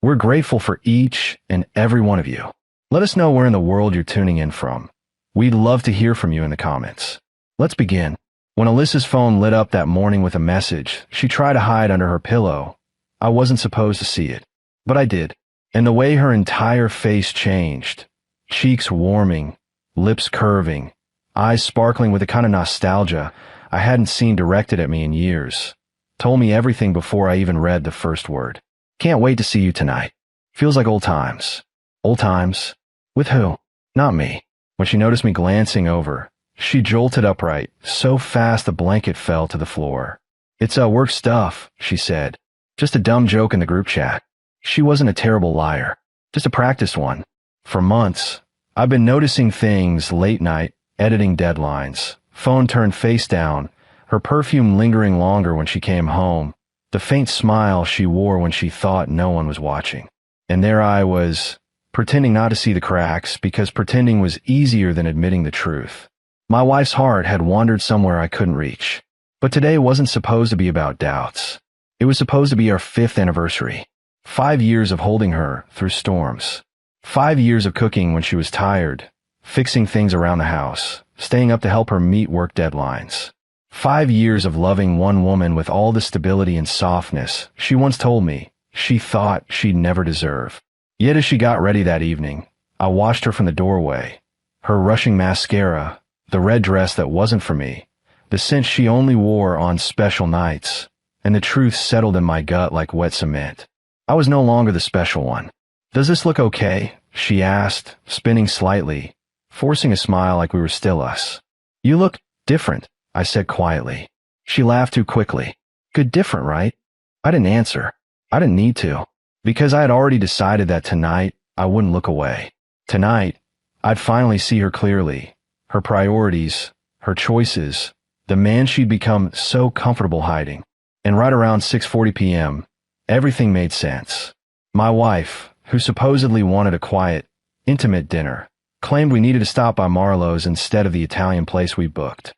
We're grateful for each and every one of you. Let us know where in the world you're tuning in from. We'd love to hear from you in the comments. Let's begin. When Alyssa's phone lit up that morning with a message she tried to hide under her pillow, I wasn't supposed to see it, but I did. And the way her entire face changed, cheeks warming, lips curving, eyes sparkling with a kind of nostalgia I hadn't seen directed at me in years, told me everything before I even read the first word. Can't wait to see you tonight. Feels like old times. Old times? With who? Not me. When she noticed me glancing over, she jolted upright, so fast the blanket fell to the floor. It's work stuff, she said. Just a dumb joke in the group chat. She wasn't a terrible liar, just a practiced one. For months, I've been noticing things late night, editing deadlines, phone turned face down, her perfume lingering longer when she came home, the faint smile she wore when she thought no one was watching. And there I was, pretending not to see the cracks because pretending was easier than admitting the truth. My wife's heart had wandered somewhere I couldn't reach. But today wasn't supposed to be about doubts. It was supposed to be our 5th anniversary. 5 years of holding her through storms. 5 years of cooking when she was tired, fixing things around the house, staying up to help her meet work deadlines. 5 years of loving one woman with all the stability and softness she once told me she thought she'd never deserve. Yet as she got ready that evening, I watched her from the doorway. Her rushing mascara, the red dress that wasn't for me, the scent she only wore on special nights, and the truth settled in my gut like wet cement. I was no longer the special one. Does this look okay? She asked, spinning slightly, forcing a smile like we were still us. You look different, I said quietly. She laughed too quickly. Good different, right? I didn't answer. I didn't need to, because I had already decided that tonight I wouldn't look away. Tonight, I'd finally see her clearly, her priorities, her choices, the man she'd become so comfortable hiding. And right around 6:40 p.m., everything made sense. My wife, who supposedly wanted a quiet, intimate dinner, claimed we needed to stop by Marlowe's instead of the Italian place we booked.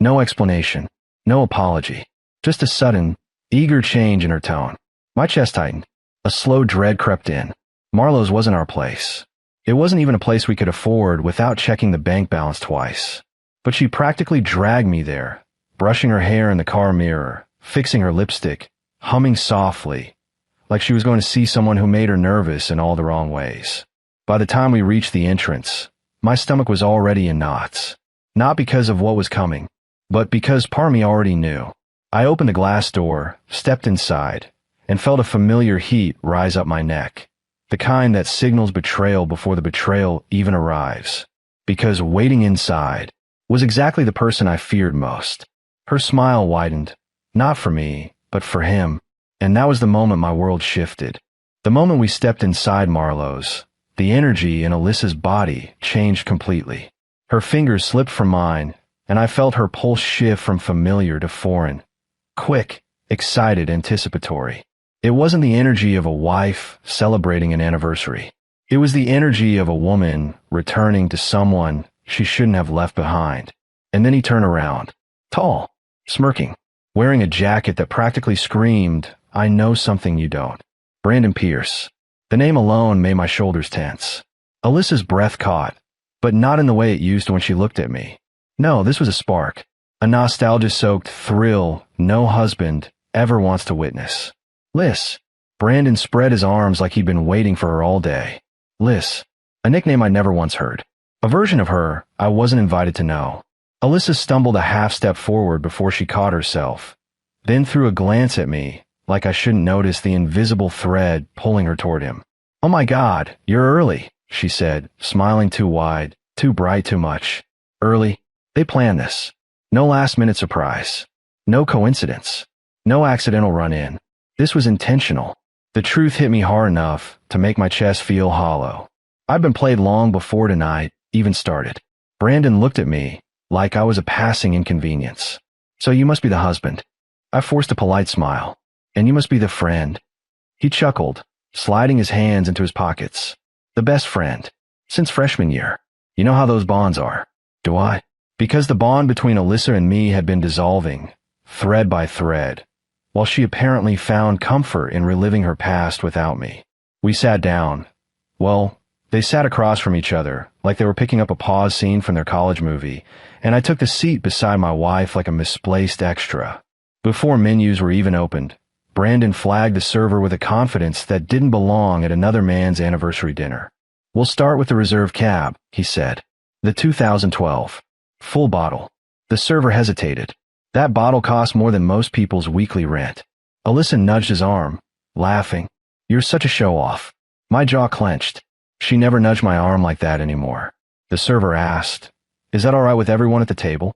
No explanation, no apology, just a sudden, eager change in her tone. My chest tightened. A slow dread crept in. Marlowe's wasn't our place. It wasn't even a place we could afford without checking the bank balance twice. But she practically dragged me there, brushing her hair in the car mirror, fixing her lipstick, humming softly, like she was going to see someone who made her nervous in all the wrong ways. By the time we reached the entrance, my stomach was already in knots. Not because of what was coming, but because part of me already knew. I opened the glass door, stepped inside, and felt a familiar heat rise up my neck, the kind that signals betrayal before the betrayal even arrives. Because waiting inside was exactly the person I feared most. Her smile widened, not for me, but for him, and that was the moment my world shifted. The moment we stepped inside Marlowe's, the energy in Alyssa's body changed completely. Her fingers slipped from mine, and I felt her pulse shift from familiar to foreign. Quick, excited, anticipatory. It wasn't the energy of a wife celebrating an anniversary. It was the energy of a woman returning to someone she shouldn't have left behind. And then he turned around, tall, smirking, wearing a jacket that practically screamed, "I know something you don't." Brandon Pierce. The name alone made my shoulders tense. Alyssa's breath caught, but not in the way it used when she looked at me. No, this was a spark, a nostalgia-soaked thrill no husband ever wants to witness. Liz. Brandon spread his arms like he'd been waiting for her all day. Liz, a nickname I'd never once heard. A version of her I wasn't invited to know. Alyssa stumbled a half step forward before she caught herself, then threw a glance at me, like I shouldn't notice the invisible thread pulling her toward him. "Oh my God, you're early," she said, smiling too wide, too bright, too much. Early? They planned this. No last-minute surprise. No coincidence. No accidental run-in. This was intentional. The truth hit me hard enough to make my chest feel hollow. I'd been played long before tonight even started. Brandon looked at me like I was a passing inconvenience. "So you must be the husband." I forced a polite smile. "And you must be the friend." He chuckled, sliding his hands into his pockets. "The best friend. Since freshman year. You know how those bonds are." Do I? Because the bond between Alyssa and me had been dissolving, thread by thread, while she apparently found comfort in reliving her past without me. We sat down. Well, they sat across from each other, like they were picking up a pause scene from their college movie, and I took the seat beside my wife like a misplaced extra. Before menus were even opened, Brandon flagged the server with a confidence that didn't belong at another man's anniversary dinner. "We'll start with the reserve cab," he said. "The 2012. Full bottle." The server hesitated. That bottle cost more than most people's weekly rent. Alyssa nudged his arm, laughing. "You're such a show-off." My jaw clenched. She never nudged my arm like that anymore. The server asked, "Is that all right with everyone at the table?"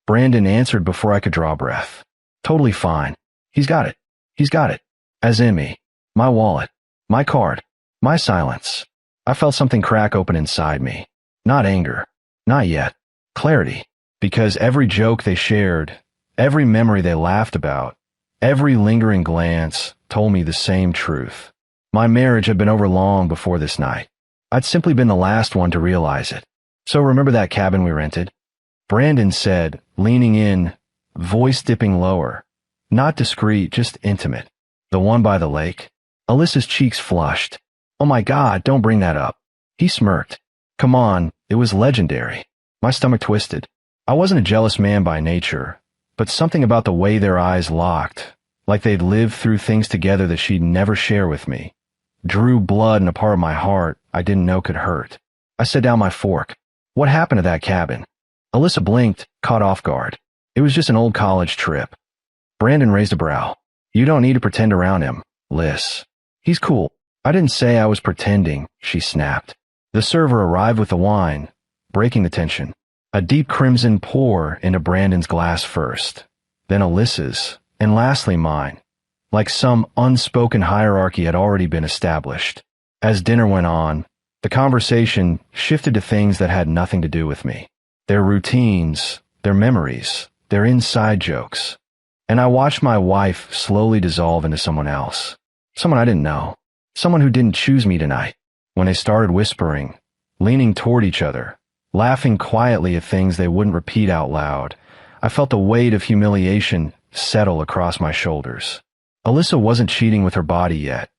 Brandon answered before I could draw breath. "Totally fine. He's got it. He's got it." As in me. My wallet. My card. My silence. I felt something crack open inside me. Not anger. Not yet. Clarity. Because every joke they shared, every memory they laughed about, every lingering glance told me the same truth. My marriage had been over long before this night. I'd simply been the last one to realize it. "So remember that cabin we rented?" Brandon said, leaning in, voice dipping lower. Not discreet, just intimate. "The one by the lake?" Alyssa's cheeks flushed. "Oh my God, don't bring that up." He smirked. "Come on, it was legendary." My stomach twisted. I wasn't a jealous man by nature, but something about the way their eyes locked, like they'd lived through things together that she'd never share with me, drew blood in a part of my heart I didn't know could hurt. I set down my fork. "What happened to that cabin?" Alyssa blinked, caught off guard. "It was just an old college trip." Brandon raised a brow. "You don't need to pretend around him, Liz. He's cool." "I didn't say I was pretending," she snapped. The server arrived with the wine, breaking the tension. A deep crimson pour into Brandon's glass first, then Alyssa's, and lastly mine, like some unspoken hierarchy had already been established. As dinner went on, the conversation shifted to things that had nothing to do with me. Their routines, their memories, their inside jokes. And I watched my wife slowly dissolve into someone else. Someone I didn't know. Someone who didn't choose me tonight. When they started whispering, leaning toward each other, laughing quietly at things they wouldn't repeat out loud, I felt the weight of humiliation settle across my shoulders. Alyssa wasn't cheating with her body yet.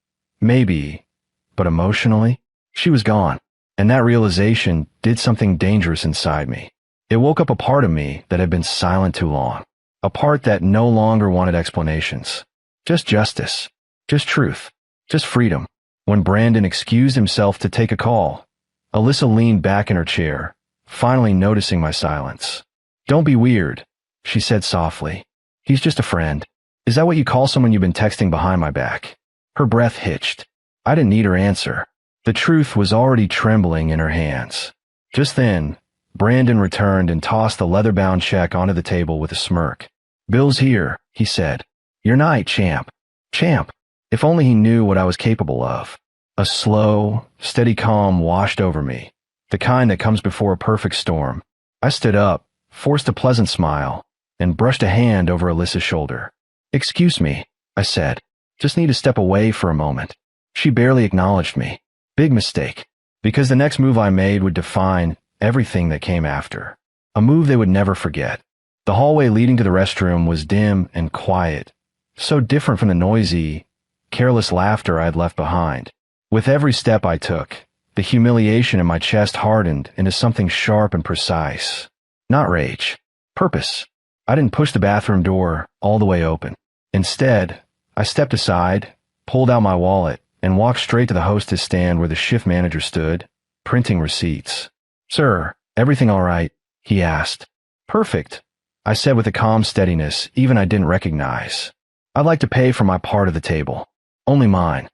Maybe, but emotionally, she was gone. And that realization did something dangerous inside me. It woke up a part of me that had been silent too long. A part that no longer wanted explanations. Just justice. Just truth. Just freedom. When Brandon excused himself to take a call, Alyssa leaned back in her chair, finally noticing my silence. "Don't be weird," she said softly. "He's just a friend." "Is that what you call someone you've been texting behind my back?" Her breath hitched. I didn't need her answer. The truth was already trembling in her hands. Just then, Brandon returned and tossed the leather-bound check onto the table with a smirk. "Bill's here," he said. "Your night, champ." Champ. If only he knew what I was capable of. A slow, steady calm washed over me, the kind that comes before a perfect storm. I stood up, forced a pleasant smile, and brushed a hand over Alyssa's shoulder. "Excuse me," I said. "Just need to step away for a moment." She barely acknowledged me. Big mistake, because the next move I made would define everything that came after. A move they would never forget. The hallway leading to the restroom was dim and quiet, so different from the noisy, careless laughter I had left behind. With every step I took, the humiliation in my chest hardened into something sharp and precise. Not rage. Purpose. I didn't push the bathroom door all the way open. Instead, I stepped aside, pulled out my wallet, and walked straight to the hostess stand where the shift manager stood, printing receipts. "Sir, everything all right?" he asked. "Perfect," I said with a calm steadiness even I didn't recognize. "I'd like to pay for my part of the table. Only mine."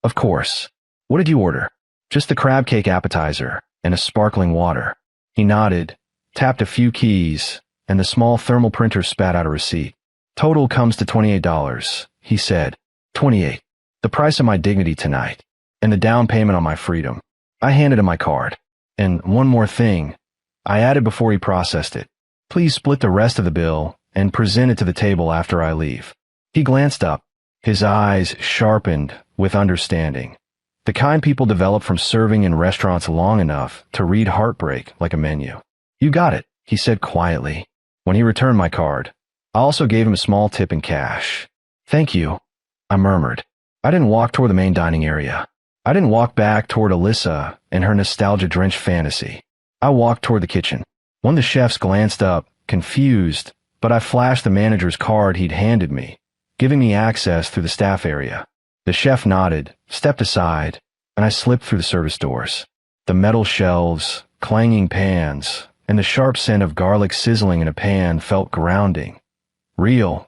"Of course. What did you order?" "Just the crab cake appetizer and a sparkling water." He nodded, tapped a few keys, and the small thermal printer spat out a receipt. "Total comes to $28, he said. 28. The price of my dignity tonight, and the down payment on my freedom. I handed him my card. "And one more thing," I added before he processed it. "Please split the rest of the bill and present it to the table after I leave." He glanced up, his eyes sharpened with understanding. The kind people develop from serving in restaurants long enough to read heartbreak like a menu. "You got it," he said quietly. When he returned my card, I also gave him a small tip in cash. "Thank you," I murmured. I didn't walk toward the main dining area. I didn't walk back toward Alyssa and her nostalgia-drenched fantasy. I walked toward the kitchen. One of the chefs glanced up, confused, but I flashed the manager's card he'd handed me, giving me access through the staff area. The chef nodded, stepped aside, and I slipped through the service doors. The metal shelves, clanging pans, and the sharp scent of garlic sizzling in a pan felt grounding. Real,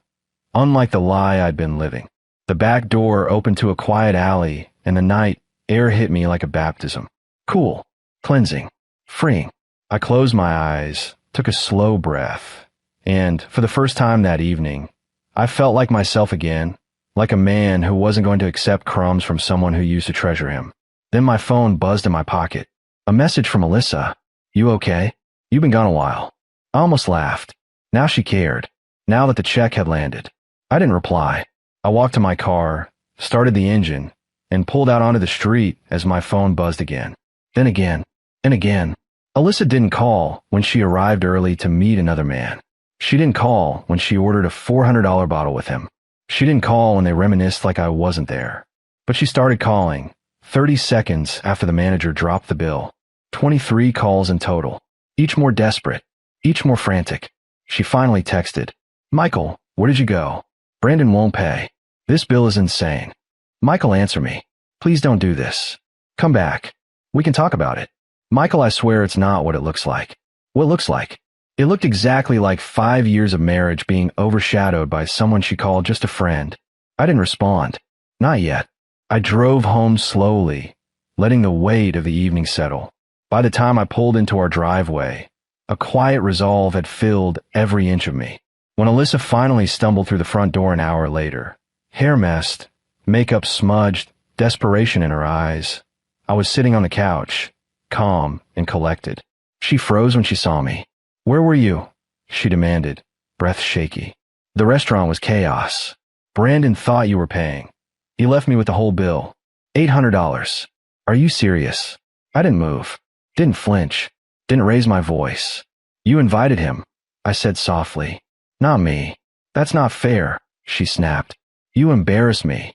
unlike the lie I'd been living. The back door opened to a quiet alley, and the night air hit me like a baptism. Cool, cleansing, freeing. I closed my eyes, took a slow breath, and, for the first time that evening, I felt like myself again, like a man who wasn't going to accept crumbs from someone who used to treasure him. Then my phone buzzed in my pocket. A message from Alyssa. You okay? You've been gone a while. I almost laughed. Now she cared. Now that the check had landed. I didn't reply. I walked to my car, started the engine, and pulled out onto the street as my phone buzzed again. Then again, and again. Alyssa didn't call when she arrived early to meet another man. She didn't call when she ordered a $400 bottle with him. She didn't call when they reminisced like I wasn't there. But she started calling, 30 seconds after the manager dropped the bill. 23 calls in total, each more desperate, each more frantic. She finally texted, Michael, where did you go? Brandon won't pay. This bill is insane. Michael, answer me. Please don't do this. Come back. We can talk about it. Michael, I swear it's not what it looks like. What it looks like? It looked exactly like 5 years of marriage being overshadowed by someone she called just a friend. I didn't respond. Not yet. I drove home slowly, letting the weight of the evening settle. By the time I pulled into our driveway, a quiet resolve had filled every inch of me. When Alyssa finally stumbled through the front door an hour later, hair messed, makeup smudged, desperation in her eyes, I was sitting on the couch, calm and collected. She froze when she saw me. Where were you? She demanded, breath shaky. The restaurant was chaos. Brandon thought you were paying. He left me with the whole bill. $800. Are you serious? I didn't move. Didn't flinch. Didn't raise my voice. You invited him, I said softly. Not me. That's not fair, she snapped. You embarrassed me.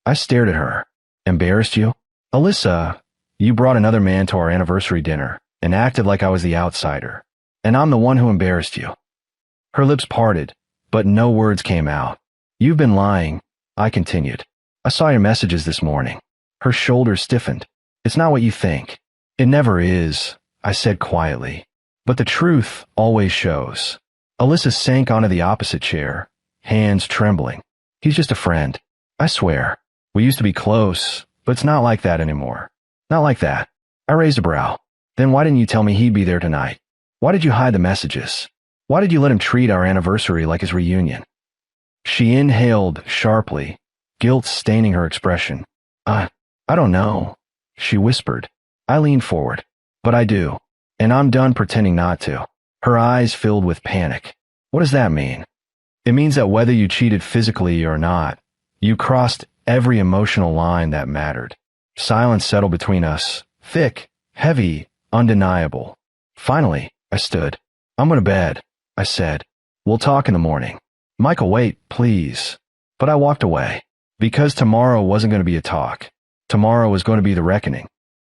I stared at her. Embarrassed you? Alyssa, you brought another man to our anniversary dinner and acted like I was the outsider. And I'm the one who embarrassed you. Her lips parted, but no words came out. You've been lying, I continued. I saw your messages this morning. Her shoulders stiffened. It's not what you think. It never is, I said quietly. But the truth always shows. Alyssa sank onto the opposite chair, hands trembling. He's just a friend. I swear. We used to be close, but it's not like that anymore. Not like that. I raised a brow. Then why didn't you tell me he'd be there tonight? Why did you hide the messages? Why did you let him treat our anniversary like his reunion? She inhaled sharply, guilt staining her expression. I don't know, she whispered. I leaned forward. But I do. And I'm done pretending not to. Her eyes filled with panic. What does that mean? It means that whether you cheated physically or not, you crossed every emotional line that mattered. Silence settled between us, thick, heavy, undeniable. Finally, I stood. I'm going to bed, I said. We'll talk in the morning. Michael, wait, please. But I walked away. Because tomorrow wasn't going to be a talk. Tomorrow was going to be the reckoning.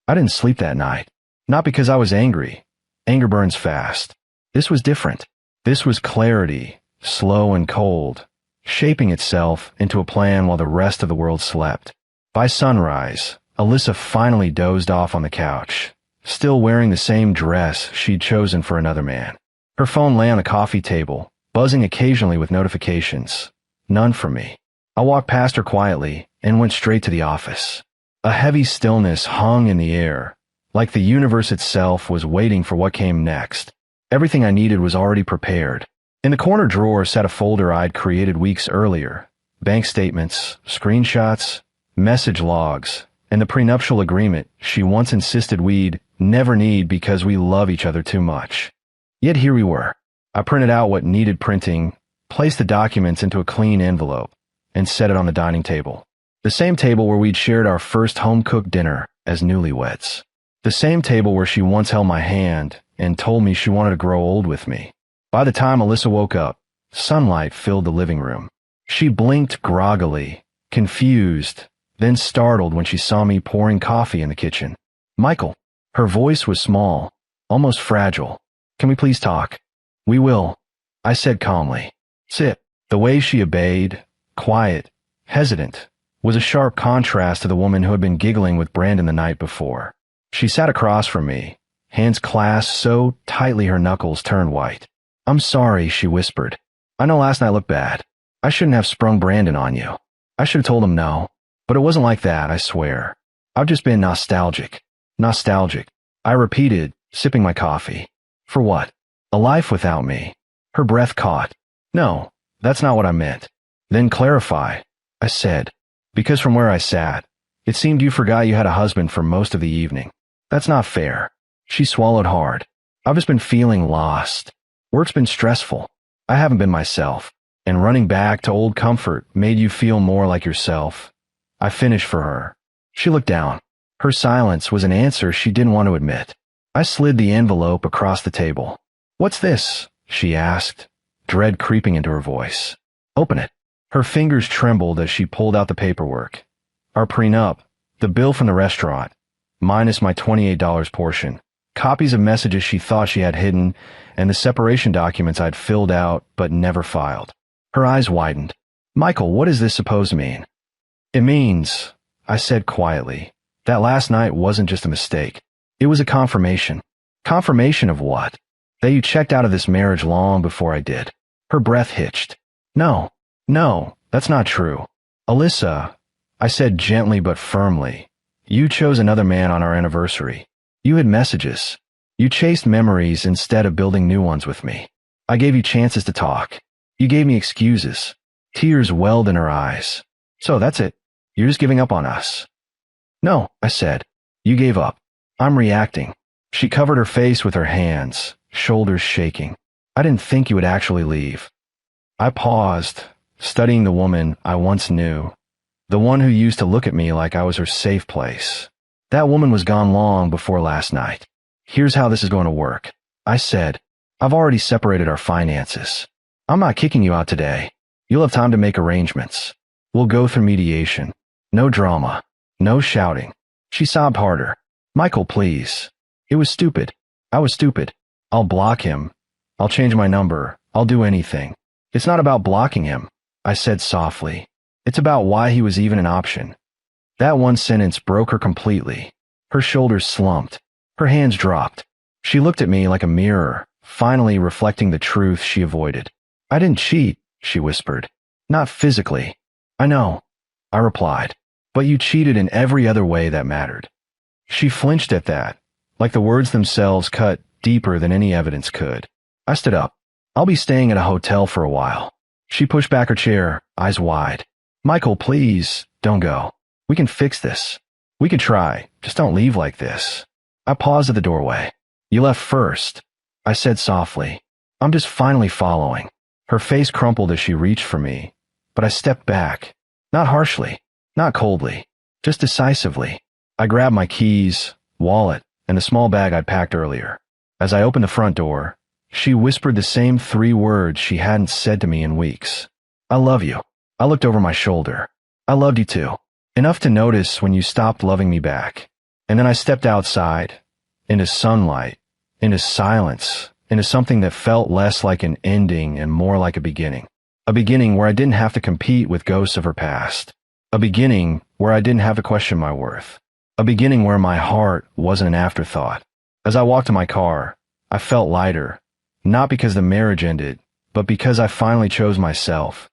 I didn't sleep that night. Not because I was angry. Anger burns fast. This was different. This was clarity, slow and cold, shaping itself into a plan while the rest of the world slept. By sunrise, Alyssa finally dozed off on the couch, still wearing the same dress she'd chosen for another man. Her phone lay on the coffee table, buzzing occasionally with notifications. None from me. I walked past her quietly and went straight to the office. A heavy stillness hung in the air, like the universe itself was waiting for what came next. Everything I needed was already prepared. In the corner drawer sat a folder I'd created weeks earlier. Bank statements, screenshots, message logs, and the prenuptial agreement she once insisted we'd never need because we love each other too much. Yet here we were. I printed out what needed printing, placed the documents into a clean envelope, and set it on the dining table. The same table where we'd shared our first home-cooked dinner as newlyweds. The same table where she once held my hand and told me she wanted to grow old with me. By the time Alyssa woke up, sunlight filled the living room. She blinked groggily, confused, then startled when she saw me pouring coffee in the kitchen. Michael. Her voice was small, almost fragile. Can we please talk? We will, I said calmly. Sit. The way she obeyed, quiet, hesitant, was a sharp contrast to the woman who had been giggling with Brandon the night before. She sat across from me, hands clasped so tightly her knuckles turned white. I'm sorry, she whispered. I know last night looked bad. I shouldn't have sprung Brandon on you. I should have told him no. But it wasn't like that, I swear. I've just been nostalgic. Nostalgic, I repeated, sipping my coffee. For what? A life without me. Her breath caught. No, that's not what I meant. Then clarify, I said. Because from where I sat, it seemed you forgot you had a husband for most of the evening. That's not fair. She swallowed hard. I've just been feeling lost. Work's been stressful. I haven't been myself. And running back to old comfort made you feel more like yourself. I finished for her. She looked down. Her silence was an answer she didn't want to admit. I slid the envelope across the table. What's this? She asked, dread creeping into her voice. Open it. Her fingers trembled as she pulled out the paperwork. Our prenup, the bill from the restaurant, minus my $28 portion, copies of messages she thought she had hidden, and the separation documents I'd filled out but never filed. Her eyes widened. Michael, what is this supposed to mean? It means, I said quietly, that last night wasn't just a mistake. It was a confirmation. Confirmation of what? That you checked out of this marriage long before I did. Her breath hitched. No, that's not true. Alyssa, I said gently but firmly, you chose another man on our anniversary. You had messages. You chased memories instead of building new ones with me. I gave you chances to talk. You gave me excuses. Tears welled in her eyes. So that's it. You're just giving up on us. No, I said. You gave up. I'm reacting. She covered her face with her hands, shoulders shaking. I didn't think you would actually leave. I paused, studying the woman I once knew, the one who used to look at me like I was her safe place. That woman was gone long before last night. Here's how this is going to work. I said, I've already separated our finances. I'm not kicking you out today. You'll have time to make arrangements. We'll go through mediation. No drama. No shouting. She sobbed harder. Michael, please. It was stupid. I was stupid. I'll block him. I'll change my number. I'll do anything. It's not about blocking him, I said softly. It's about why he was even an option. That one sentence broke her completely. Her shoulders slumped. Her hands dropped. She looked at me like a mirror, finally reflecting the truth she avoided. I didn't cheat, she whispered. Not physically. I know, I replied. But you cheated in every other way that mattered. She flinched at that, like the words themselves cut deeper than any evidence could. I stood up. I'll be staying at a hotel for a while. She pushed back her chair, eyes wide. Michael, please, don't go. We can fix this. We can try. Just don't leave like this. I paused at the doorway. You left first, I said softly. I'm just finally following. Her face crumpled as she reached for me, but I stepped back. Not harshly, not coldly, just decisively. I grabbed my keys, wallet, and the small bag I'd packed earlier. As I opened the front door, she whispered the same 3 words she hadn't said to me in weeks. I love you. I looked over my shoulder. I loved you too. Enough to notice when you stopped loving me back. And then I stepped outside, into sunlight, into silence, into something that felt less like an ending and more like a beginning. A beginning where I didn't have to compete with ghosts of her past. A beginning where I didn't have to question my worth. A beginning where my heart wasn't an afterthought. As I walked to my car, I felt lighter, not because the marriage ended, but because I finally chose myself.